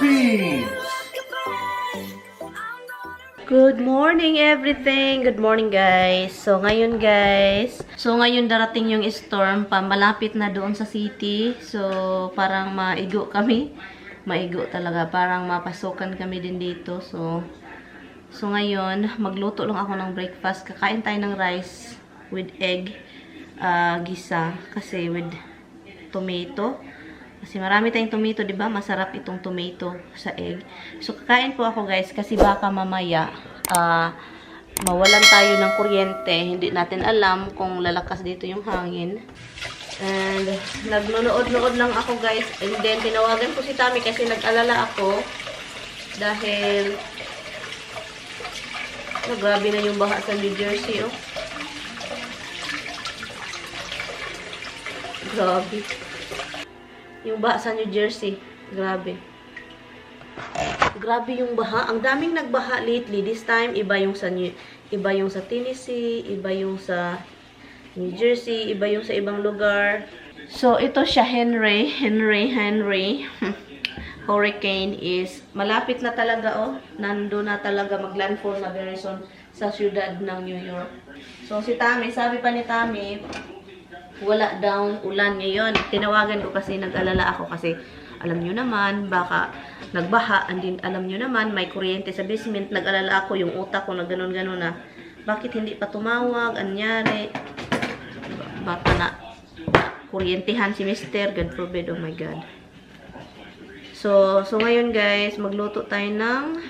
Philippines! Good morning everything! Good morning guys! So ngayon darating yung storm pa, malapit na doon sa city. So parang maigo kami. Maigo talaga, parang mapasukan kami din dito. So ngayon, magluto lang ako ng breakfast. Kakain tayo ng rice with egg, gisa, kasi with tomato. Kasi marami tayong tomato, 'di ba? Masarap itong tomato sa egg. So kakain po ako, guys, kasi baka mamaya mawalan tayo ng kuryente. Hindi natin alam kung lalakas dito yung hangin. And nagnunood-nood lang ako, guys. And then tinawagan ko si Tami kasi nag-alala ako dahil grabe na yung baha sa New Jersey, oh. Grabe. Yung baha sa New Jersey. Grabe. Grabe yung baha. Ang daming nagbaha lately. This time, iba yung sa Tennessee, iba yung sa New Jersey, iba yung sa ibang lugar. So, ito siya, Henry. Hurricane is malapit na talaga, oh. Nando na talaga, maglandfall na very soon sa syudad ng New York. So, si Tami, sabi pa ni Tami, wala daw ulan ngayon. Tinawagan ko kasi nag-alala ako kasi alam nyo naman, baka nagbaha, and din alam nyo naman, may kuryente sa basement. Nag-alala ako, yung utak ko na ganun-ganun na, bakit hindi pa tumawag, anyari, baka na kuryentehan si Mr. God forbid, oh my God. So ngayon guys, magluto tayo ng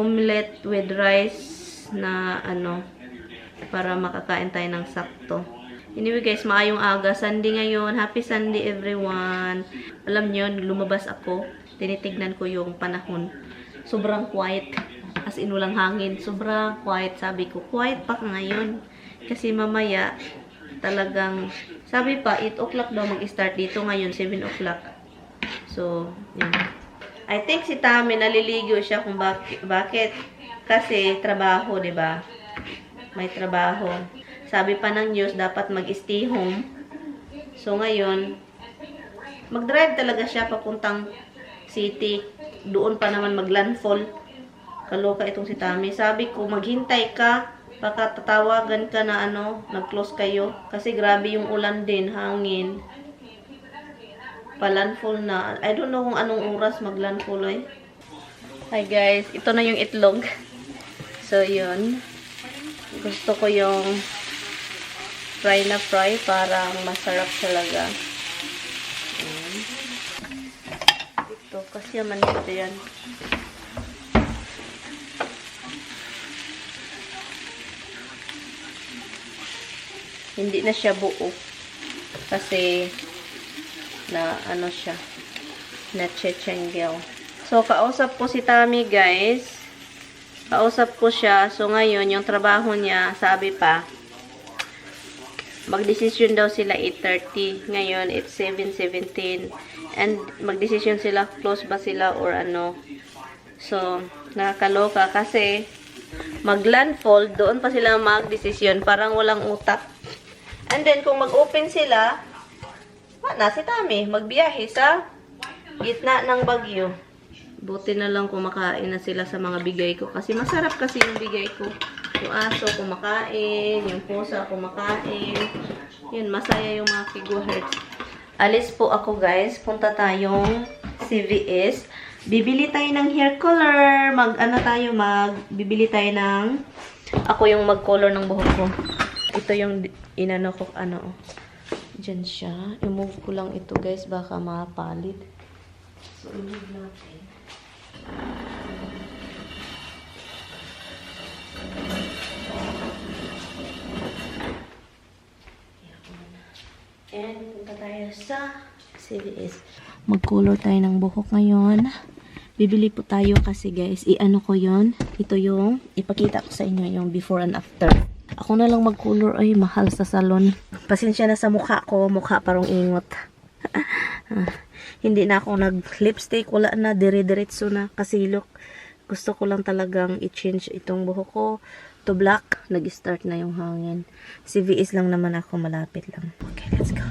omelette with rice na para makakain tayo ng sakto. Anyway guys, maayong aga. Sunday ngayon. Happy Sunday everyone. Alam nyo, lumabas ako. Tinitignan ko yung panahon. Sobrang quiet. As in, walang hangin. Sobrang quiet. Sabi ko, quiet pa ngayon. Kasi mamaya, talagang, sabi pa, 8 o'clock daw mag-start dito. Ngayon, 7 o'clock. So, yun. I think si Tami, naliligo siya kung bakit. Kasi, trabaho, diba? May trabaho. Sabi pa ng news, dapat mag-stay home. So, ngayon, mag-drive talaga siya papuntang city. Doon pa naman mag-landfall. Kaloka itong si Tami. Sabi ko, maghintay ka. Baka tatawagan ka na nag-close kayo. Kasi grabe yung ulan din, hangin. Pa-landfall na. I don't know kung anong oras mag-landfall eh. Hi guys, ito na yung itlog. So, yun. Gusto ko yung fry na fry, parang masarap talaga. Ito, kasi naman ito yan. Hindi na siya buo. Kasi, na siya, na chechenggel. So, kausap ko si Tami, guys. Kausap ko siya. So, ngayon, yung trabaho niya, sabi pa, magdesisyon daw sila 8:30. Ngayon, it's 7:17. And magdesisyon sila, close ba sila or ano. So, nakakaloka kasi mag-landfall, doon pa sila magdesisyon. Parang walang utak. And then, kung mag-open sila, na si Tami, magbiyahe sa gitna ng bagyo. Buti na lang kumakain na sila sa mga bigay ko. Kasi masarap kasi yung bigay ko. Yung aso kumakain, yung pusa kumakain. Yun, masaya yung mga kigohertz. Alis po ako guys. Punta tayong CVS. Bibili tayo ng hair color. Bibili tayo ng, ako yung mag-color ng buhok ko. Ito yung inano ko, dyan siya. I-move ko lang ito guys. Baka mapalit. So, i-move natin. And punta tayo sa CVS. Mag-color tayo ng buhok ngayon. Bibili po tayo kasi guys, ko yon. Ito yung, ipakita ko sa inyo yung before and after. Ako na lang mag-color, ay mahal sa salon. Pasensya na sa mukha ko, mukha parang ingot. Hindi na ako nag-lipstick, wala na, dire-diretso na, kasi look, gusto ko lang talagang i-change itong buhok ko to black. Nag-start na yung hangin. CVS lang naman ako, malapit lang. Okay, let's go.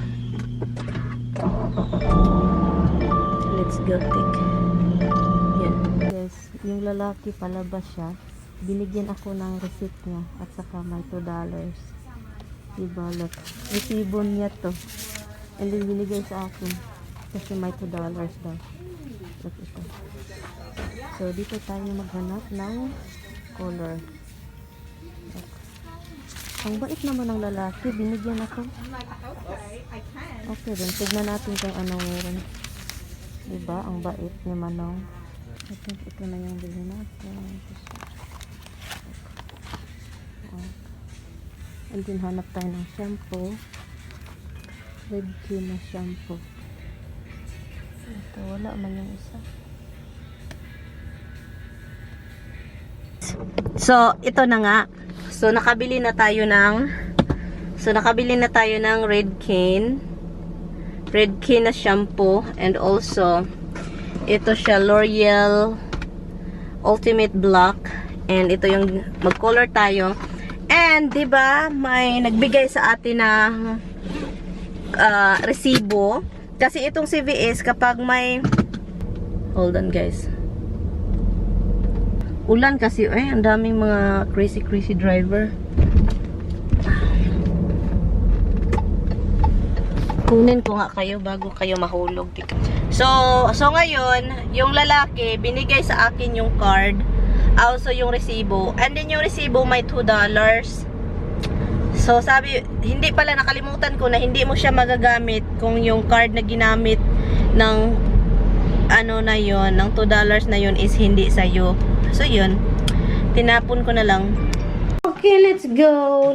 Let's go, take. yung lalaki palabas siya. Binigyan ako ng receipt niya at saka may $2. Diba, look. Resibo niya to. And then binigay sa akin. Kasi may $2 daw. Look ito. So, dito tayo maghanap ng color. Look. Ang bait naman ng lalaki. Binigyan ako. Okay, then tignan natin kung ano meron. Diba? Ang bait ni Manong. I think ito na yung bilhin natin. And then hanap tayo ng shampoo. Redken na shampoo. Ito, wala man yung isa. So, ito na nga. So, nakabili na tayo ng Redken. Redken na shampoo. And also, ito siya, L'Oreal Ultimate Black. And ito yung mag-color tayo. And, di ba, may nagbigay sa atin ng resibo. Kasi itong CVS, kapag may... Hold on, guys. Ulan kasi, ang daming mga crazy driver. Kunin ko nga kayo bago kayo mahulog. So ngayon, yung lalaki, binigay sa akin yung card. Also yung resibo. And then yung resibo may $2. So sabi, hindi pala, nakalimutan ko na hindi mo siya magagamit kung yung card na ginamit ng ano na yon, ng $2 na yon is hindi sa'yo. So yun, tinapon ko na lang. Okay, let's go.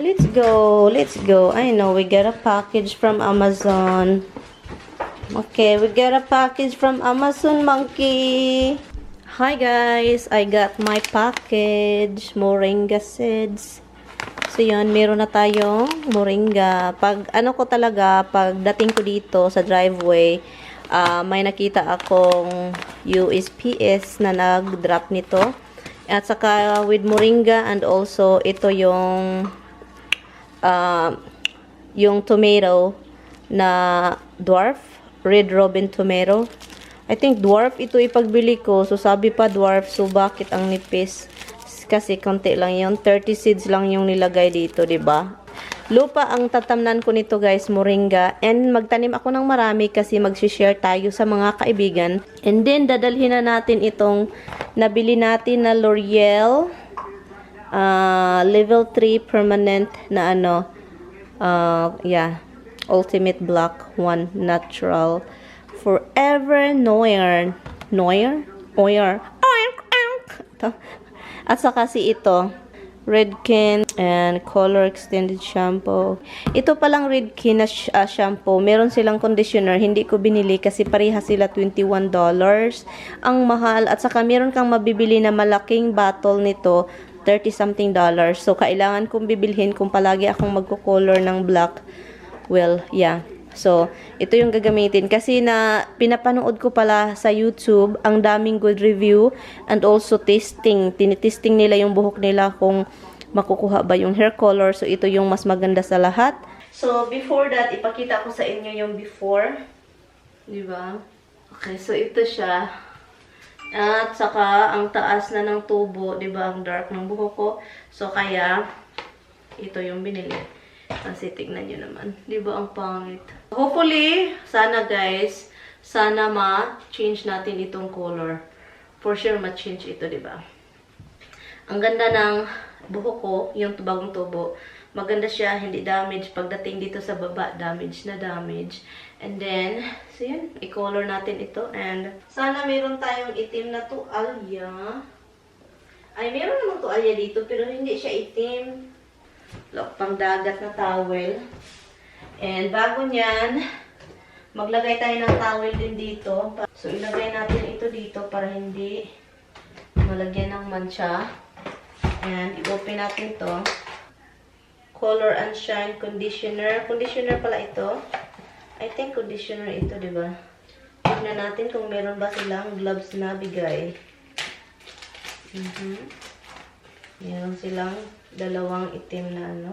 I know we got a package from Amazon. Okay, we got a package from Amazon, monkey. Hi guys, I got my package, moringa seeds. So yun, meron na tayong moringa. Pag dating ko dito sa driveway, may nakita akong USPS na nag-drop nito. At saka with moringa, and also ito yung tomato na dwarf, red robin tomato. I think dwarf ito ipagbili ko. So sabi pa dwarf, so bakit ang nipis? Kasi konti lang yun, 30 seeds lang yung nilagay dito, 'di ba? Lupa ang tatamnan ko nito, guys, moringa. And magtanim ako ng marami kasi mag-share tayo sa mga kaibigan. And then dadalhin na natin itong nabili natin na L'Oreal level 3 permanent na Ultimate Black 1 Natural Forever Noir. At saka ito Redken and Color Extended Shampoo. Ito palang Redken na shampoo. Meron silang conditioner. Hindi ko binili kasi pareha sila $21. Ang mahal. At saka meron kang mabibili na malaking bottle nito, $30 something. So, kailangan kong bibilhin kung palagi akong magko-color ng black. Well, yeah. So, ito yung gagamitin. Kasi na pinapanood ko pala sa YouTube, ang daming good review and also testing. Tinitesting nila yung buhok nila kung makukuha ba yung hair color. So, ito yung mas maganda sa lahat. So, before that, ipakita ko sa inyo yung before. Diba? Okay, so ito siya. At saka, ang taas na ng tubo, diba? Ang dark ng buhok ko. So, kaya, ito yung binili. Kasi tignan nyo naman. Diba ang pangit? Hopefully, sana guys, sana ma-change natin itong color. For sure, ma-change ito, diba? Ang ganda ng buhok ko, yung bagong tubo. Maganda siya, hindi damage. Pagdating dito sa baba, damage na damage. And then, so yun, i-color natin ito. And sana meron tayong itim na tuwalya. Ay, meron namang tuwalya dito, pero hindi siya itim. Look, pang dagat na towel. And bago nyan, maglagay tayo ng towel din dito. So, ilagay natin ito dito para hindi malagyan ng mancha. And i-open natin to. Color and Shine Conditioner. Conditioner pala ito. I think conditioner ito, diba? Tignan natin kung meron ba silang gloves na bigay. Meron silang dalawang itim na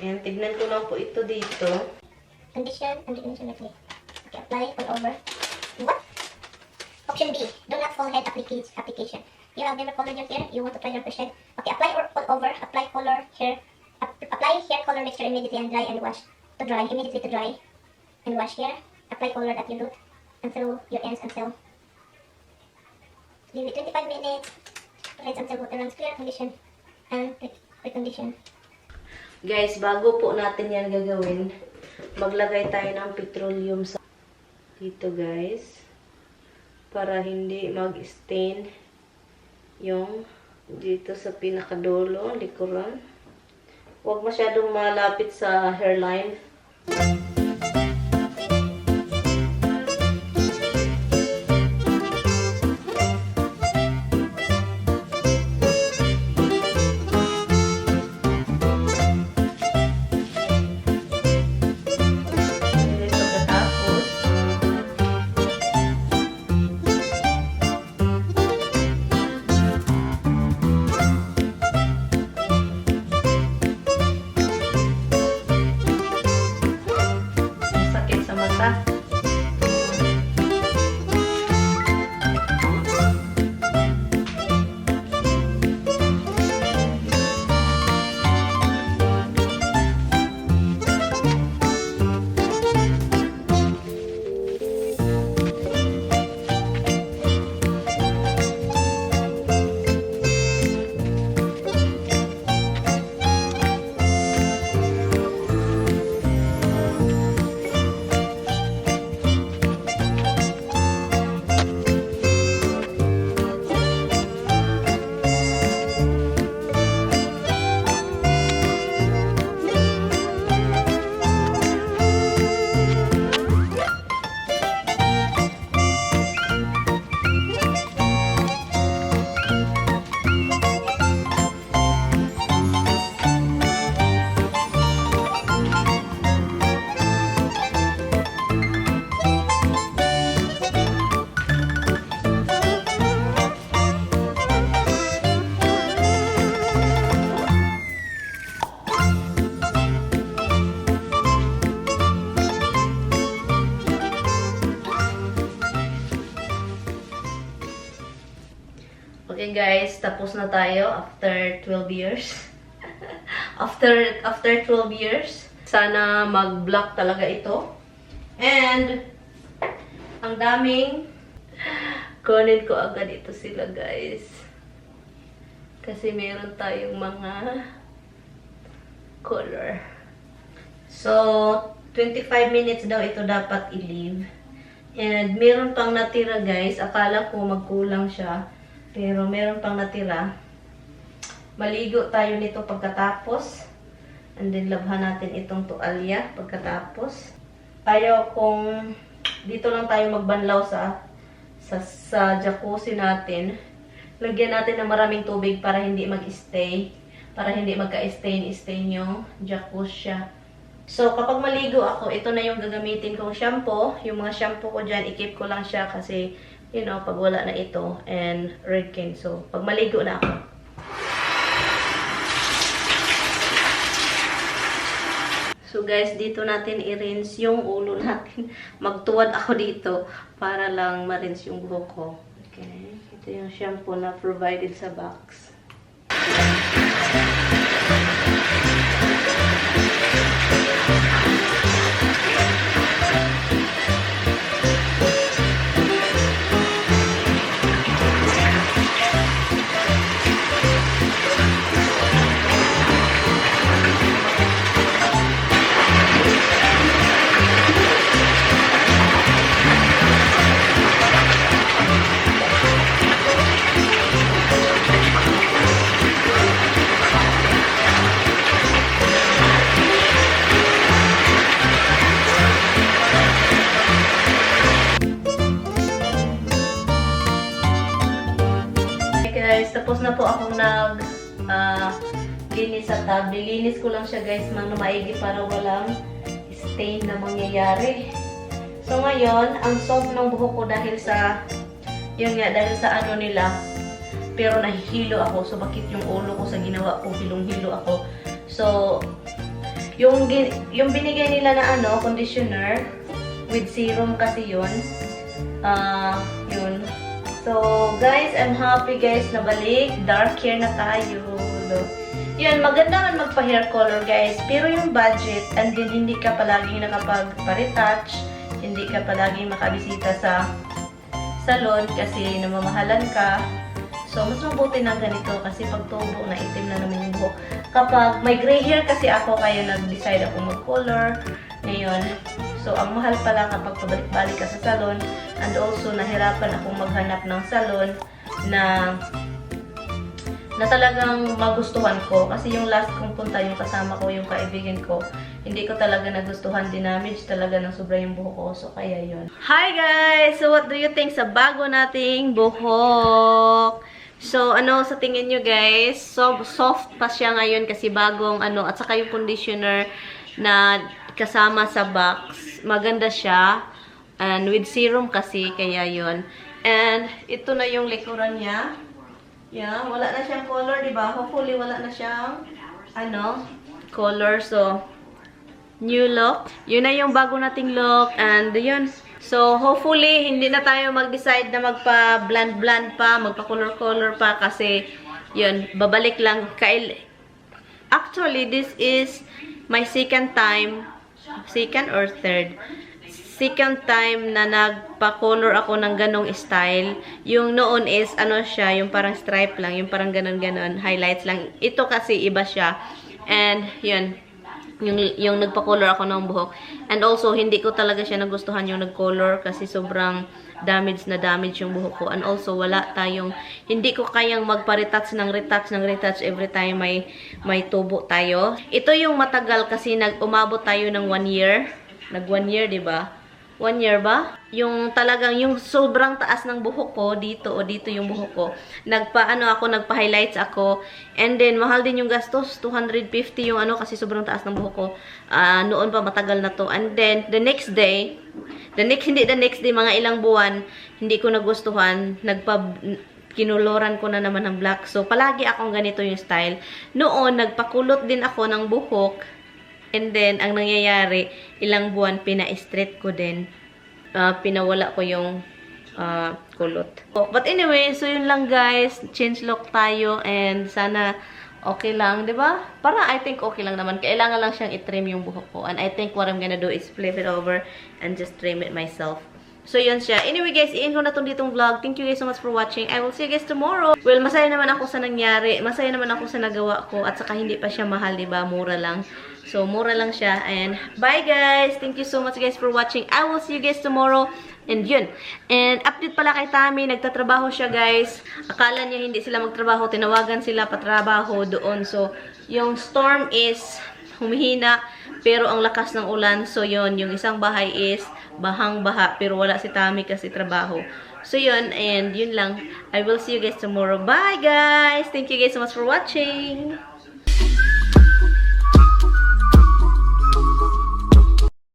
Ayan, tignan ko lang po ito dito. Condition like this. Okay, apply all over. What? Option B, do not full head application. You have never colored your hair. You want to apply your fresh shade. Okay, apply all over. Apply color hair. Apply hair color mixture immediately and dry and wash. To dry. Immediately to dry. And wash hair. Apply color at your root and through your ends until. Leave it 25 minutes. Rinse until water runs clear. Condition. And recondition. Guys, bago po natin yan gagawin, maglagay tayo ng petroleum sa dito guys. Para hindi mag-stain yung dito sa pinakadulo, likuran. Huwag masyadong malapit sa hairline. Okay guys, tapos na tayo after 12 years. after 12 years. Sana mag-block talaga ito. And ang daming kunin ko agad ito sila guys. Kasi meron tayong mga color. So 25 minutes daw ito dapat i-leave. And meron pang natira guys. Akala ko magkulang siya. Pero meron pang natira. Maligo tayo nito pagkatapos. And then labhan natin itong tuwalya pagkatapos. Ayaw kung dito lang tayo magbanlaw sa jacuzzi natin. Lagyan natin ng maraming tubig para hindi mag-stay. Para hindi magka-stain yung jacuzzi. So, kapag maligo ako, ito na yung gagamitin kong shampoo. Yung mga shampoo ko dyan, i-keep ko lang siya kasi, you know, pag wala na ito, and red cane. So, pag maligo na ako. So, guys, dito natin i-rinse yung ulo natin. Magtuwad ako dito para lang ma-rinse yung buhok ko. Okay. Ito yung shampoo na provided sa box. Tapos na po akong linis sa tub. Nilinis ko lang siya guys ng maigi para walang stain na mangyayari. So ngayon, ang soft ng buhok ko dahil sa, yun nga, dahil sa ano nila, pero nahihilo ako. So bakit yung ulo ko sa ginawa ko, hilong-hilo ako. So, yung binigay nila na ano, conditioner, with serum kasi yun. Yun. So, guys, I'm happy guys na balik. Dark hair na tayo. Yun, maganda man magpa-hair color guys. Pero yung budget, and then hindi ka palaging nakapag-retouch, hindi ka palaging makabisita sa salon kasi namamahalan ka. So, mas mabuti na ganito kasi pag tubo na itim na naman yung buhok. Kapag may gray hair kasi ako, kaya nag-decide ako mag-color. Ngayon, so ang mahal pala kapag pabalik-balik ka sa salon. And also, nahirapan akong maghanap ng salon na talagang magustuhan ko. Kasi yung last kong punta, yung kasama ko, yung kaibigan ko, hindi ko talaga nagustuhan, dinamage talaga ng sobra yung buhok ko. So, kaya yun. Hi guys! So, what do you think sa bago nating buhok? So, sa tingin nyo guys? So, soft pa siya ngayon kasi bagong at saka yung conditioner na kasama sa box. Maganda siya. And with serum kasi, kaya yun. And, ito na yung likuran niya. Yeah, wala na siyang color, diba? Hopefully, wala na siyang, color. So, new look. Yun na yung bago nating look. And, yun. So, hopefully, hindi na tayo mag-decide na magpa-blend-blend pa, magpa-color-color pa. Kasi, yun, babalik lang. Actually, this is my second or third time na nagpa-color ako ng ganong style. Yung noon is, siya, yung parang stripe lang, yung parang ganon-ganon, highlights lang. Ito kasi, iba siya. And, yun, yung nagpa-color ako ng buhok. And also, hindi ko talaga siya nagustuhan yung nag-color kasi sobrang damage yung buhok ko. And also, hindi ko kayang magpa-retouch ng retouch every time may tubo tayo. Ito yung matagal kasi umabot tayo ng 1 year. Nag 1 year, diba? 1 year ba? Yung talagang, yung sobrang taas ng buhok ko, dito yung buhok ko. Nagpa-highlights ako. And then, mahal din yung gastos. 250 yung kasi sobrang taas ng buhok ko. Noon pa, matagal na to. And then, the next day, mga ilang buwan, hindi ko nagustuhan. Kinuloran ko na naman ng black. So, palagi akong ganito yung style. Noon, nagpakulot din ako ng buhok. And then, ang nangyayari, ilang buwan, pina-straight ko din. Pinawala ko yung kulot. But anyway, so yun lang guys. Change look tayo. And sana okay lang, di ba? I think okay lang naman. Kailangan lang siyang i-trim yung buhok ko. And I think what I'm gonna do is flip it over and just trim it myself. So, yun siya. Anyway, guys, i-end ko na itong ditong vlog. Thank you guys so much for watching. I will see you guys tomorrow. Well, masaya naman ako sa nangyari. Masaya naman ako sa nagawa ko. At saka hindi pa siya mahal, diba? Mura lang. So, mura lang siya. And, bye guys! Thank you so much guys for watching. I will see you guys tomorrow. And, yun. And, update pala kay Tami. Nagtatrabaho siya, guys. Akala niya hindi sila magtrabaho. Tinawagan sila patrabaho doon. So, yung storm is humihina. Pero, ang lakas ng ulan. So, yun. Yung isang bahay is bahang-baha, pero wala si Tami kasi trabaho. So, yun, and yun lang. I will see you guys tomorrow. Bye, guys! Thank you guys so much for watching!